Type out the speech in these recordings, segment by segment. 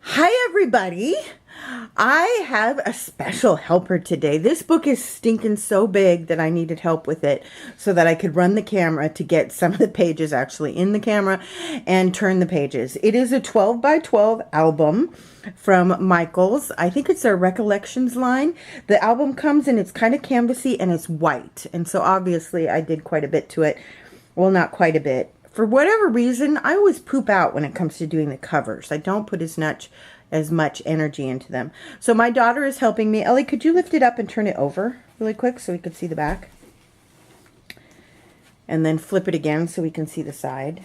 Hi, everybody. I have a special helper today. This book is stinking so big that I needed help with it so that I could run the camera to get some of the pages actually in the camera and turn the pages. It is a 12 by 12 album from Michaels. I think it's their Recollections line. The album comes and it's kind of canvassy and it's white. And so obviously I did quite a bit to it. Well, not quite a bit. For whatever reason, I always poop out when it comes to doing the covers. I don't put as much energy into them. So my daughter is helping me. Ellie, could you lift it up and turn it over really quick so we can see the back? And then flip it again so we can see the side.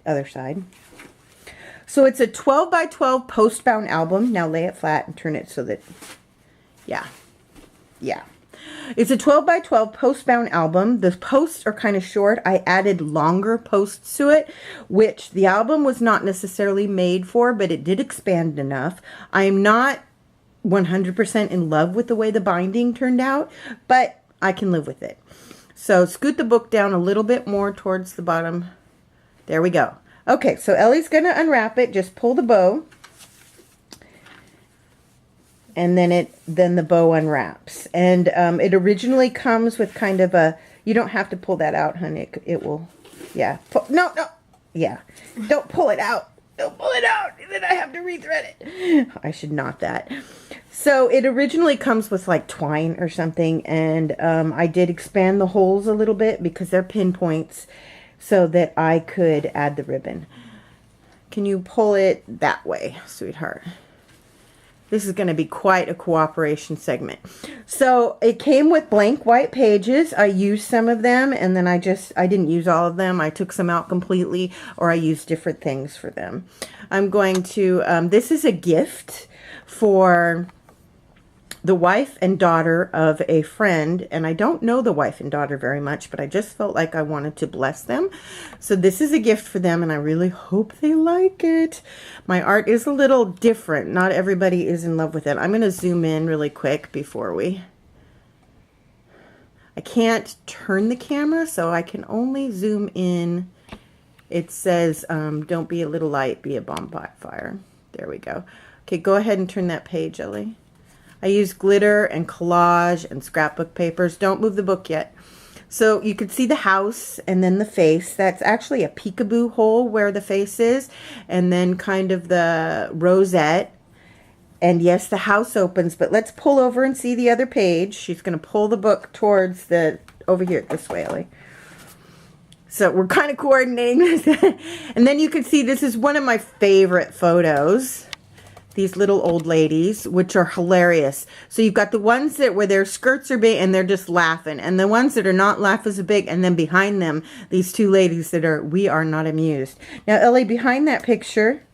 Other side. So it's a 12 by 12 post-bound album. Now lay it flat and turn it so that, yeah. It's a 12 by 12 post-bound album. The posts are kind of short. I added longer posts to it, which the album was not necessarily made for, but it did expand enough. I am not 100% in love with the way the binding turned out, but I can live with it. So scoot the book down a little bit more towards the bottom. There we go. Okay, so Ellie's going to unwrap it. Just pull the bow. And then the bow unwraps. And it originally comes with kind of a, you don't have to pull that out, honey. It will, yeah. No. Yeah. Don't pull it out. Don't pull it out. Then I have to rethread it. I should knot that. So it originally comes with like twine or something. And I did expand the holes a little bit because they're pinpoints so that I could add the ribbon. Can you pull it that way, sweetheart? This is going to be quite a cooperation segment. So it came with blank white pages. I used some of them and then I didn't use all of them. I took some out completely or I used different things for them. I'm going to, this is a gift for the wife and daughter of a friend. And I don't know the wife and daughter very much, but I just felt like I wanted to bless them. So this is a gift for them and I really hope they like it. My art is a little different. Not everybody is in love with it. I'm going to zoom in really quick before I can't turn the camera, so I can only zoom in. It says, don't be a little light, be a bonfire. There we go. Okay, go ahead and turn that page, Ellie. I use glitter and collage and scrapbook papers. Don't move the book yet. So you can see the house and then the face. That's actually a peekaboo hole where the face is. And then kind of the rosette. And yes, the house opens. But let's pull over and see the other page. She's going to pull the book towards over here, this way, Ellie. So we're kind of coordinating this. And then you can see this is one of my favorite photos. These little old ladies, which are hilarious. So you've got the ones where their skirts are big and they're just laughing. And the ones that are not laughing as big. And then behind them, these two ladies we are not amused. Now, Ellie, behind that picture,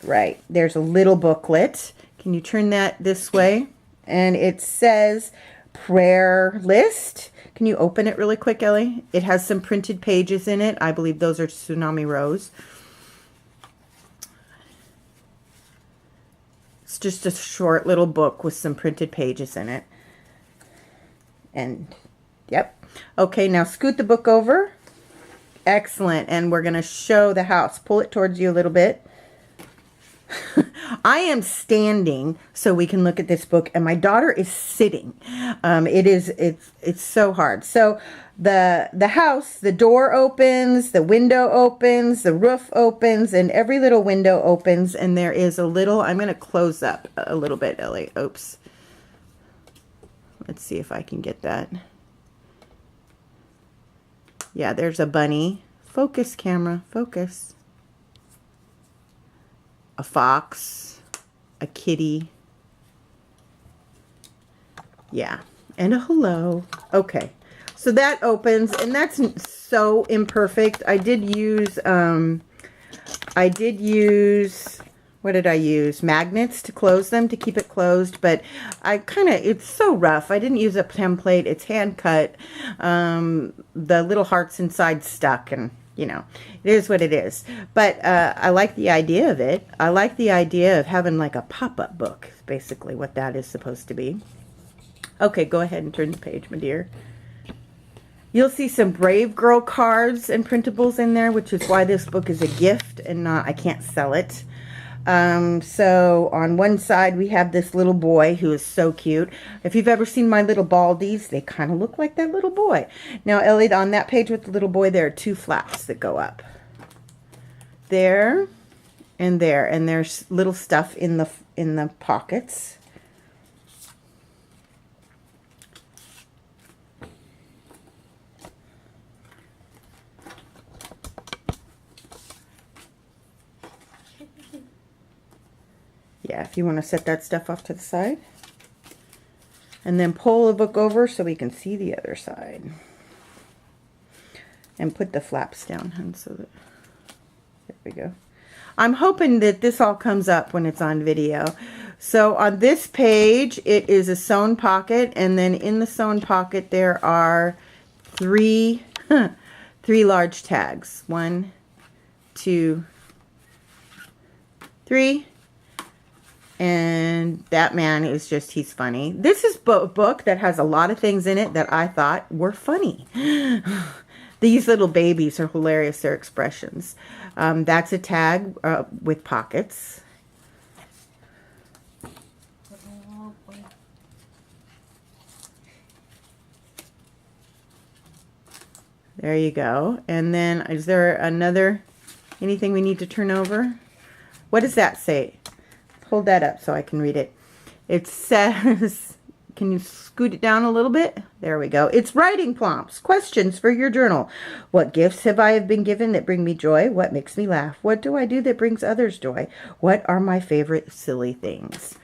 right, there's a little booklet. Can you turn that this way? And it says prayer list. Can you open it really quick, Ellie? It has some printed pages in it. I believe those are Tsunami Rose. It's just a short little book with some printed pages in it. And, yep. Okay, now scoot the book over. Excellent. And we're going to show the house. Pull it towards you a little bit. I am standing so we can look at this book, and my daughter is sitting. It's so hard. So the house, the door opens, the window opens, the roof opens, and every little window opens, and there is a little, I'm going to close up a little bit, Ellie. Oops. Let's see if I can get that. Yeah, there's a bunny. Focus, camera, focus. A fox, a kitty, yeah, and a hello. Okay, so that opens, and that's so imperfect. I did use, what did I use? Magnets to close them, to keep it closed, but it's so rough. I didn't use a template. It's hand cut. The little hearts inside stuck, and you know, it is what it is. But I like the idea of it. I like the idea of having like a pop-up book. Is basically what that is supposed to be. Okay, go ahead and turn the page, my dear. You'll see some Brave Girl cards and printables in there, which is why this book is a gift and not, I can't sell it. So on one side we have this little boy who is so cute. If you've ever seen my little Baldies, they kind of look like that little boy. Now, Elliot, on that page with the little boy, there are 2 flaps that go up. There and there, and there's little stuff in the pockets. Yeah, if you want to set that stuff off to the side. And then pull the book over so we can see the other side. And put the flaps down, hun, so that, there we go. I'm hoping that this all comes up when it's on video. So on this page, it is a sewn pocket, and then in the sewn pocket there are 3 large tags. 1, 2, 3. And that man is just, he's funny. This is a book that has a lot of things in it that I thought were funny. These little babies are hilarious, their expressions. That's a tag with pockets. There you go. And then is there anything we need to turn over? What does that say? Hold that up so I can read it. It says, can you scoot it down a little bit? There we go. It's writing prompts, questions for your journal. What gifts have I been given that bring me joy? What makes me laugh? What do I do that brings others joy? What are my favorite silly things?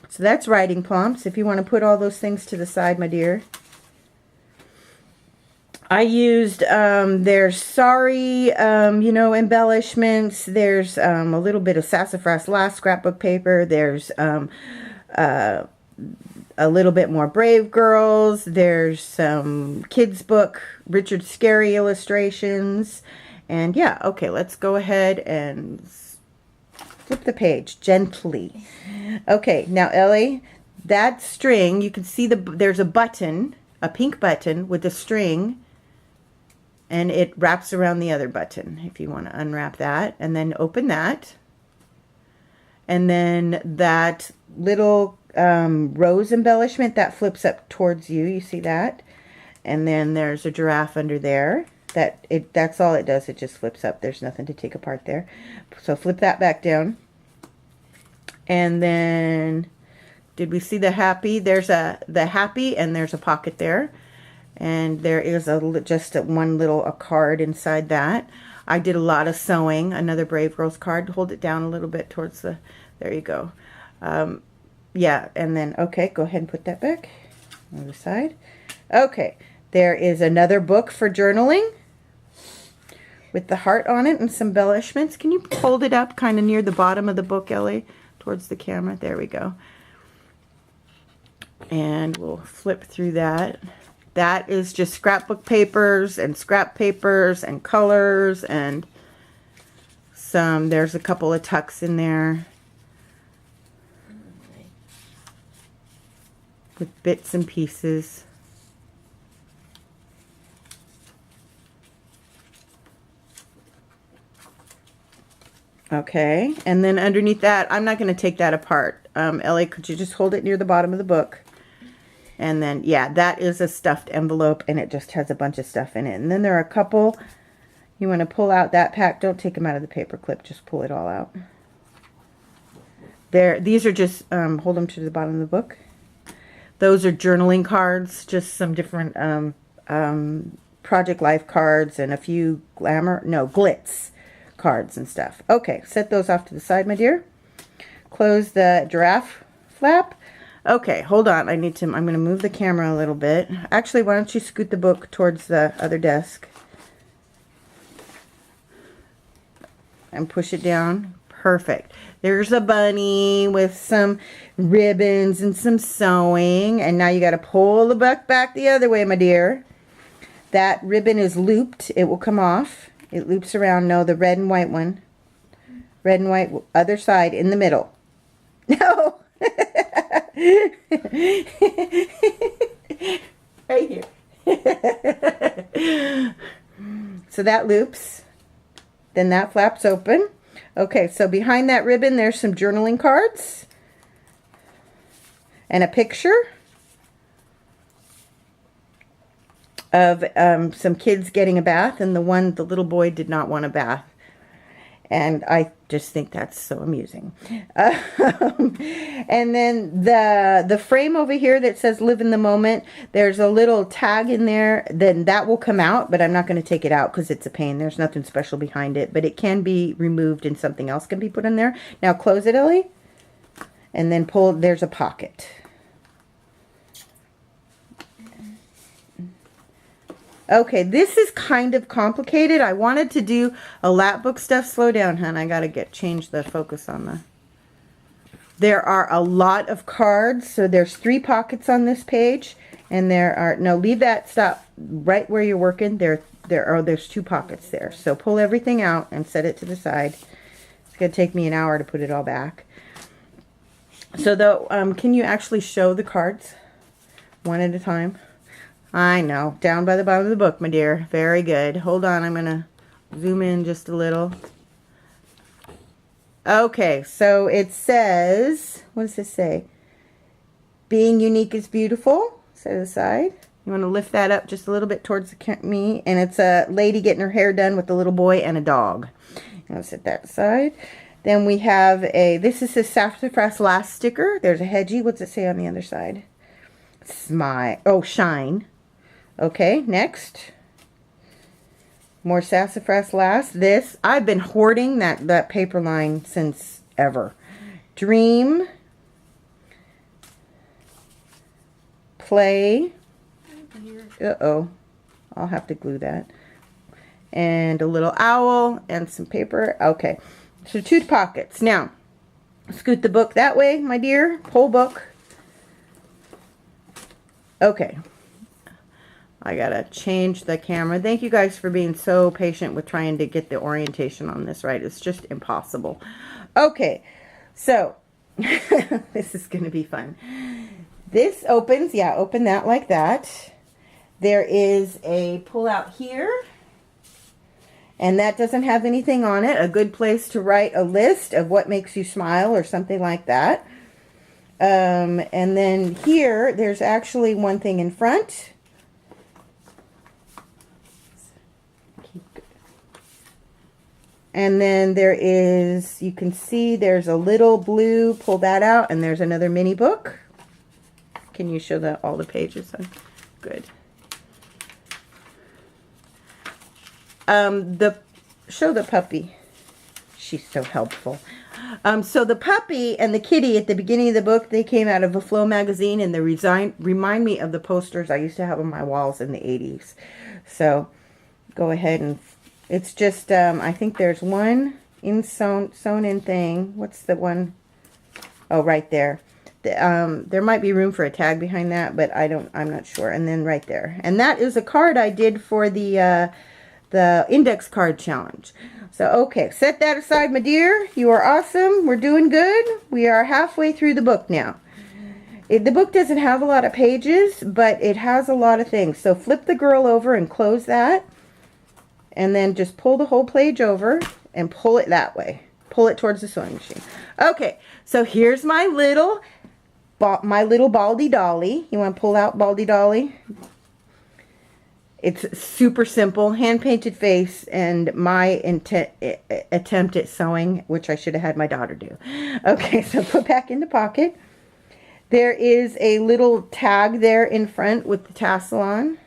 So that's writing prompts. If you want to put all those things to the side, my dear. I used, there's sorry, embellishments. There's a little bit of Sassafras Last scrapbook paper. There's a little bit more Brave Girls. There's some kids book, Richard Scarry illustrations. And yeah, okay, let's go ahead and flip the page gently. Okay, now Ellie, that string, you can see there's a button, a pink button with a string. And it wraps around the other button if you want to unwrap that. And then open that. And then that little rose embellishment, that flips up towards you. You see that? And then there's a giraffe under there. That's all it does. It just flips up. There's nothing to take apart there. So flip that back down. And then, did we see the happy? There's the happy, and there's a pocket there. And there is just one little card inside that. I did a lot of sewing. Another Brave Girls card. Hold it down a little bit towards the, there you go. Yeah, and then, okay, go ahead and put that back on the side. Okay, there is another book for journaling with the heart on it and some embellishments. Can you hold it up kind of near the bottom of the book, Ellie, towards the camera? There we go. And we'll flip through that. That is just scrapbook papers and scrap papers and colors and there's a couple of tucks in there with bits and pieces. Okay, and then underneath that, I'm not going to take that apart. Ellie, could you just hold it near the bottom of the book? And then, yeah, that is a stuffed envelope, and it just has a bunch of stuff in it. And then there are a couple, you want to pull out that pack. Don't take them out of the paper clip. Just pull it all out. There, these are just, hold them to the bottom of the book. Those are journaling cards, just some different Project Life cards and a few glitz cards and stuff. Okay, set those off to the side, my dear. Close the giraffe flap. Okay, hold on. I'm going to move the camera a little bit. Actually, why don't you scoot the book towards the other desk and push it down. Perfect. There's a bunny with some ribbons and some sewing. And now you got to pull the book back the other way, my dear. That ribbon is looped. It will come off. It loops around. No, the red and white one. Red and white, other side, in the middle. No. Right here. So that loops. Then that flaps open. Okay, so behind that ribbon, there's some journaling cards. And a picture of some kids getting a bath. And the little boy did not want a bath. And I just think that's so amusing. And then the frame over here that says live in the moment, there's a little tag in there. Then that will come out, but I'm not going to take it out because it's a pain. There's nothing special behind it, but it can be removed and something else can be put in there. Now close it, Ellie. And then pull, there's a pocket. Okay, this is kind of complicated. I wanted to do a lap book stuff. Slow down, hon. I gotta change the focus on the... There are a lot of cards. So there's 3 pockets on this page. And there are... No, leave that. Stop. Right where you're working. There's 2 pockets there. So pull everything out and set it to the side. It's gonna take me an hour to put it all back. So can you actually show the cards one at a time? I know. Down by the bottom of the book, my dear. Very good. Hold on. I'm going to zoom in just a little. Okay. So it says, what does this say? Being unique is beautiful. Set it aside. You want to lift that up just a little bit towards me. And it's a lady getting her hair done with a little boy and a dog. I'll set that aside. Then we have this is a Sassafras Last sticker. There's a hedgie. What's it say on the other side? Smile. Oh, shine. Okay, next. More Sassafras Last. This, I've been hoarding that paper line since ever. Dream. Play. Uh-oh. I'll have to glue that. And a little owl and some paper. Okay, so 2 pockets. Now, scoot the book that way, my dear. Whole book. Okay. I gotta change the camera. Thank you guys for being so patient with trying to get the orientation on this right. It's just impossible. Okay, so this is gonna be fun. This opens, yeah, open that like that. There is a pull out here, and that doesn't have anything on it. A good place to write a list of what makes you smile or something like that. And then here, there's actually one thing in front. And then there is, you can see there's a little blue, pull that out, and there's another mini book. Can you show all the pages? Good. Show the puppy. She's so helpful. So the puppy and the kitty at the beginning of the book, they came out of a Flow magazine, and they remind me of the posters I used to have on my walls in the 80s. So go ahead and... It's just, I think there's one sewn in thing. What's the one? Oh, right there. There might be room for a tag behind that, but I'm not sure. And then right there. And that is a card I did for the index card challenge. So, okay, set that aside, my dear. You are awesome. We're doing good. We are halfway through the book now. The book doesn't have a lot of pages, but it has a lot of things. So flip the girl over and close that. And then just pull the whole page over and pull it that way. Pull it towards the sewing machine. Okay, so here's my little Baldy Dolly. You want to pull out Baldy Dolly? It's super simple, hand-painted face, and my attempt at sewing, which I should have had my daughter do. Okay, so put back in the pocket. There is a little tag there in front with the tassel on,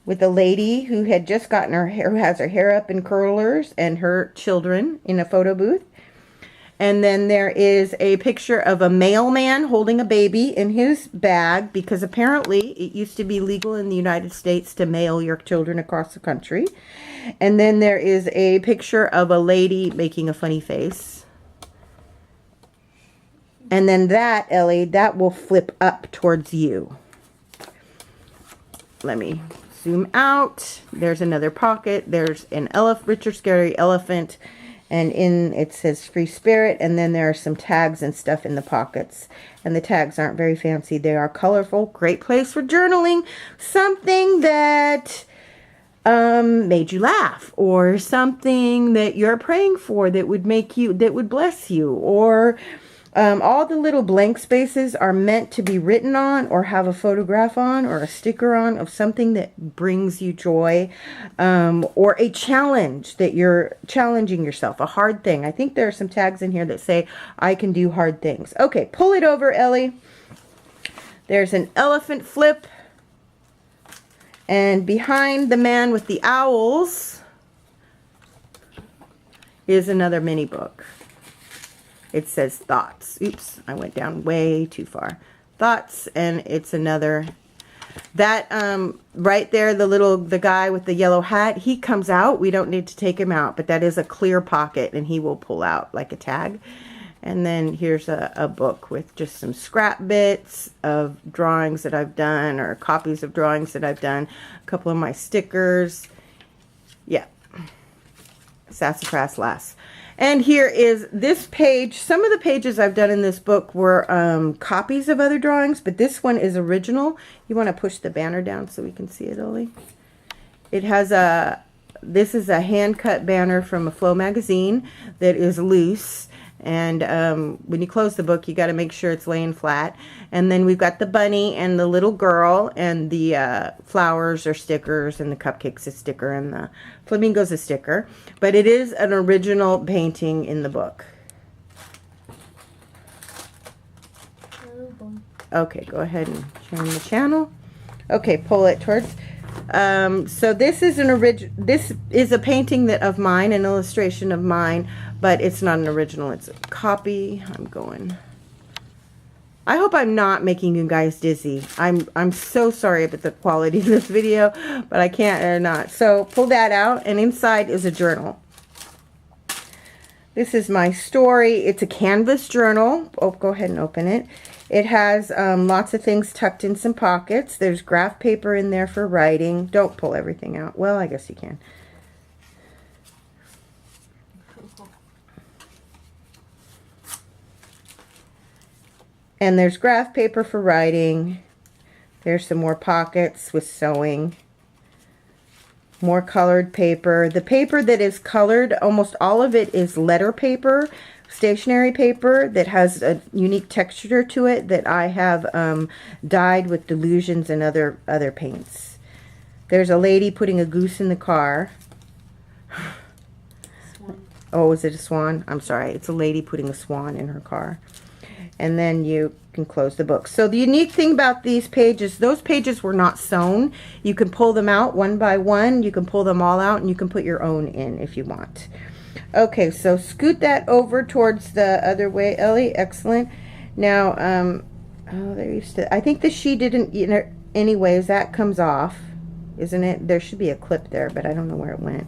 with a lady who had just gotten her hair, who has her hair up in curlers, and her children in a photo booth. And then there is a picture of a mailman holding a baby in his bag, because apparently it used to be legal in the United States to mail your children across the country. And then there is a picture of a lady making a funny face. And then that, Ellie, that will flip up towards you. Let me zoom out. There's another pocket. There's an Richard Scarry elephant. And in it says free spirit, and then there are some tags and stuff in the pockets. And the tags aren't very fancy. They are colorful. Great place for journaling. Something that made you laugh, or something that you're praying for that would make you, that would bless you, or all the little blank spaces are meant to be written on, or have a photograph on, or a sticker on of something that brings you joy, or a challenge that you're challenging yourself, a hard thing. I think there are some tags in here that say, I can do hard things. Okay, pull it over, Ellie. There's an elephant flip. And behind the man with the owls is another mini book. It says Thoughts. Oops, I went down way too far. Thoughts, and it's another. That right there, the guy with the yellow hat, he comes out. We don't need to take him out, but that is a clear pocket, and he will pull out like a tag. And then here's a book with just some scrap bits of drawings that I've done, or copies of drawings that I've done. A couple of my stickers. Yeah. Sassafras Lass. And here is this page. Some of the pages I've done in this book were copies of other drawings, but this one is original. You want to push the banner down so we can see it, Ollie? It has this is a hand-cut banner from a Flow magazine that is loose. And when you close the book, you got to make sure it's laying flat. And then we've got the bunny and the little girl, and the flowers are stickers, and the cupcake's a sticker, and the flamingo's a sticker. But it is an original painting in the book. Okay, go ahead and turn the channel. Okay, pull it towards. So this is this is a painting of mine, an illustration of mine, but it's not an original. It's a copy. I hope I'm not making you guys dizzy. I'm so sorry about the quality of this video, but I can't or not. So pull that out, and inside is a journal. This is my story. It's a canvas journal. Oh, go ahead and open it. It has lots of things tucked in some pockets. There's graph paper in there for writing. Don't pull everything out. Well, I guess you can. And there's graph paper for writing. There's some more pockets with sewing. More colored paper. The paper that is colored, almost all of it is letter paper, stationery paper that has a unique texture to it that I have dyed with Delusions and other paints. There's a lady putting a goose in the car. Swan. Oh, is it a swan? I'm sorry. It's a lady putting a swan in her car. And then you can close the book. So the unique thing about these pages, those pages were not sewn. You can pull them out one by one. You can pull them all out, and you can put your own in if you want. Okay, so scoot that over towards the other way, Ellie. Excellent. Now, oh, there used to, I think the she didn't, you know, anyways, that comes off, isn't it? There should be a clip there, but I don't know where it went.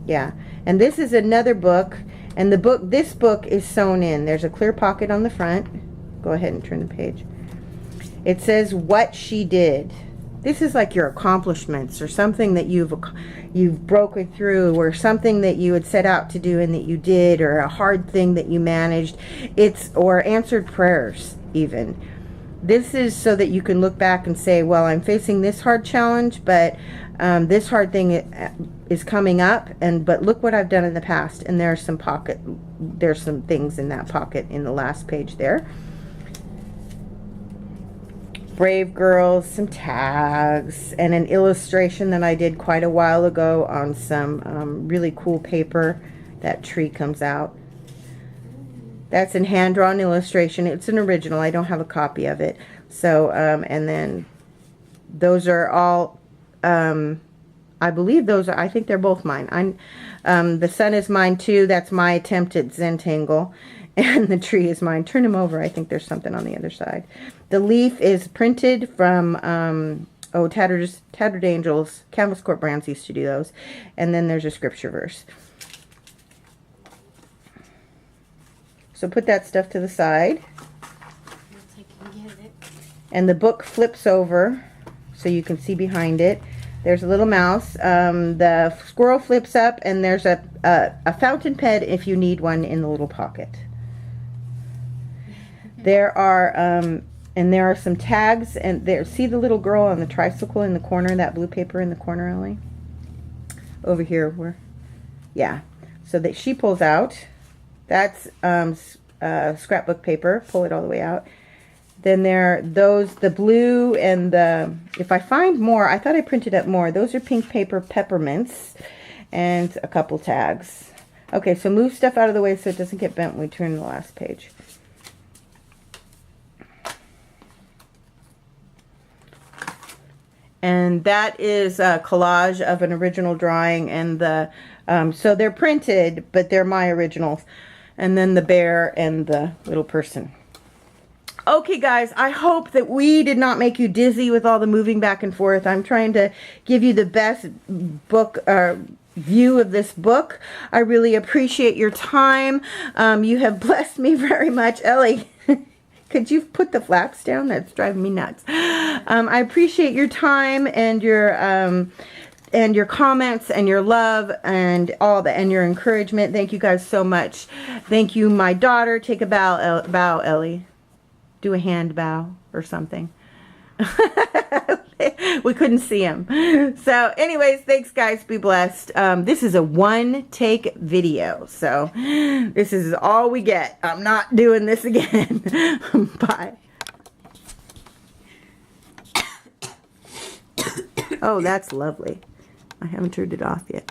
Yeah, and this is another book, and this book is sewn in. There's a clear pocket on the front. Go ahead and turn the page. It says what she did. This is like your accomplishments, or something that you've broken through, or something that you had set out to do and that you did, or a hard thing that you managed. Or answered prayers even. This is so that you can look back and say, well, I'm facing this hard challenge, but this hard thing is coming up, but look what I've done in the past. And there's some things in that pocket in the last page there. Brave girls, some tags, and an illustration that I did quite a while ago on some really cool paper. That tree comes out. That's a hand-drawn illustration. It's an original. I don't have a copy of it. So, and then those are all, I believe those are, I think they're both mine. The sun is mine too. That's my attempt at Zentangle. And the tree is mine. Turn him over. I think there's something on the other side. The leaf is printed from, Tattered Angels. Canvas Corp Brands used to do those. And then there's a scripture verse. So put that stuff to the side. And the book flips over so you can see behind it. There's a little mouse. The squirrel flips up, and there's a fountain pen if you need one in the little pocket. There are some tags, and there. See the little girl on the tricycle in the corner, that blue paper in the corner, Ellie? Over here, yeah. So that she pulls out. That's scrapbook paper. Pull it all the way out. Then there are the blue and if I find more, I thought I printed up more. Those are pink paper peppermints and a couple tags. Okay, so move stuff out of the way so it doesn't get bent when we turn to the last page. And that is a collage of an original drawing, and so they're printed, but they're my originals. And then the bear and the little person. Okay, guys, I hope that we did not make you dizzy with all the moving back and forth. I'm trying to give you the best book view of this book. I really appreciate your time. You have blessed me very much. Ellie, could you put the flaps down? That's driving me nuts. I appreciate your time and your comments and your love and all that, and your encouragement. Thank you guys so much. Thank you, my daughter. Take a bow, Ellie. Do a hand bow or something. We couldn't see him. So anyways, thanks guys. Be blessed. This is a one-take video, so this is all we get. I'm not doing this again. Bye. Oh, that's lovely. I haven't turned it off yet.